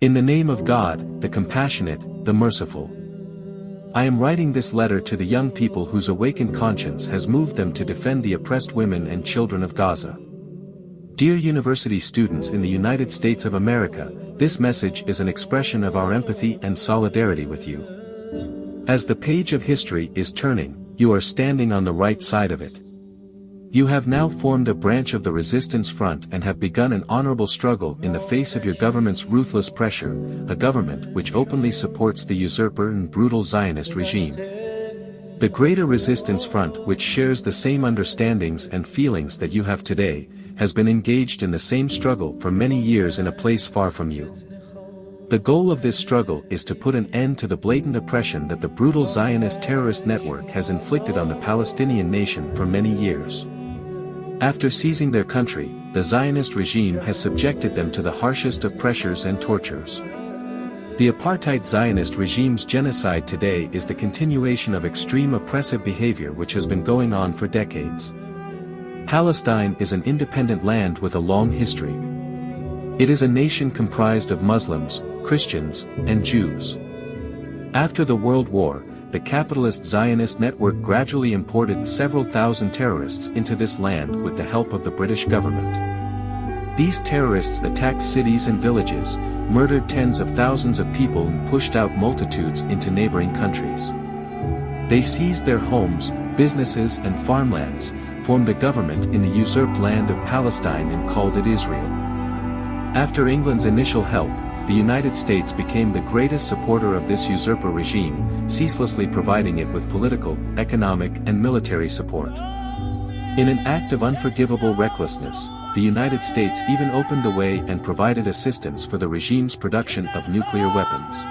In the name of God, the compassionate, the merciful. I am writing this letter to the young people whose awakened conscience has moved them to defend the oppressed women and children of Gaza. Dear university students in the United States of America, this message is an expression of our empathy and solidarity with you. As the page of history is turning, you are standing on the right side of it. You have now formed a branch of the resistance front and have begun an honorable struggle in the face of your government's ruthless pressure, a government which openly supports the usurper and brutal Zionist regime. The Greater Resistance Front, which shares the same understandings and feelings that you have today, has been engaged in the same struggle for many years in a place far from you. The goal of this struggle is to put an end to the blatant oppression that the brutal Zionist terrorist network has inflicted on the Palestinian nation for many years. After seizing their country, the Zionist regime has subjected them to the harshest of pressures and tortures. The apartheid Zionist regime's genocide today is the continuation of extreme oppressive behavior which has been going on for decades. Palestine is an independent land with a long history. It is a nation comprised of Muslims, Christians, and Jews. After the World War, the capitalist Zionist network gradually imported several thousand terrorists into this land with the help of the British government. These terrorists attacked cities and villages, murdered tens of thousands of people and pushed out multitudes into neighboring countries. They seized their homes, businesses and farmlands, formed a government in the usurped land of Palestine and called it Israel. After England's initial help, the United States became the greatest supporter of this usurper regime, ceaselessly providing it with political, economic and military support. In an act of unforgivable recklessness, the United States even opened the way and provided assistance for the regime's production of nuclear weapons.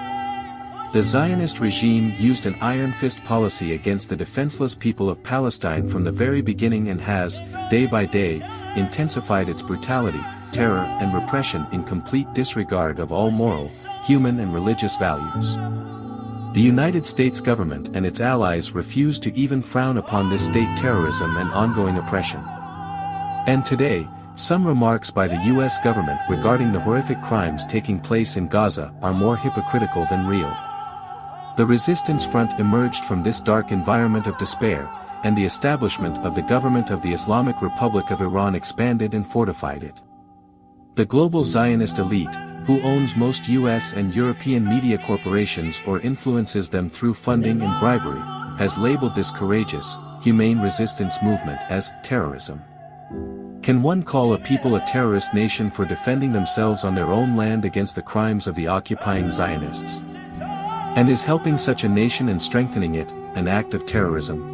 The Zionist regime used an iron fist policy against the defenseless people of Palestine from the very beginning and has, day by day, intensified its brutality, terror and repression in complete disregard of all moral, human and religious values. The United States government and its allies refuse to even frown upon this state terrorism and ongoing oppression. And today, some remarks by the U.S. government regarding the horrific crimes taking place in Gaza are more hypocritical than real. The resistance front emerged from this dark environment of despair, and the establishment of the government of the Islamic Republic of Iran expanded and fortified it. The global Zionist elite, who owns most US and European media corporations or influences them through funding and bribery, has labeled this courageous, humane resistance movement as terrorism. Can one call a people a terrorist nation for defending themselves on their own land against the crimes of the occupying Zionists? And is helping such a nation and strengthening it an act of terrorism?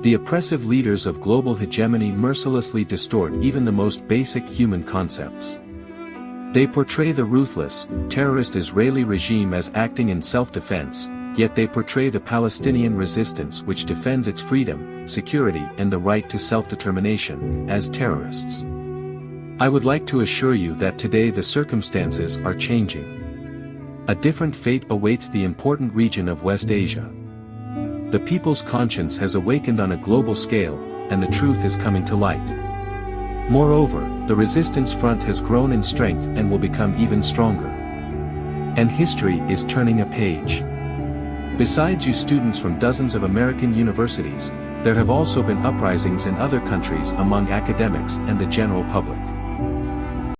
The oppressive leaders of global hegemony mercilessly distort even the most basic human concepts. They portray the ruthless, terrorist Israeli regime as acting in self-defense, yet they portray the Palestinian resistance which defends its freedom, security and the right to self-determination, as terrorists. I would like to assure you that today the circumstances are changing. A different fate awaits the important region of West Asia. The people's conscience has awakened on a global scale, and the truth is coming to light. Moreover, the resistance front has grown in strength and will become even stronger. And history is turning a page. Besides you students from dozens of American universities, there have also been uprisings in other countries among academics and the general public.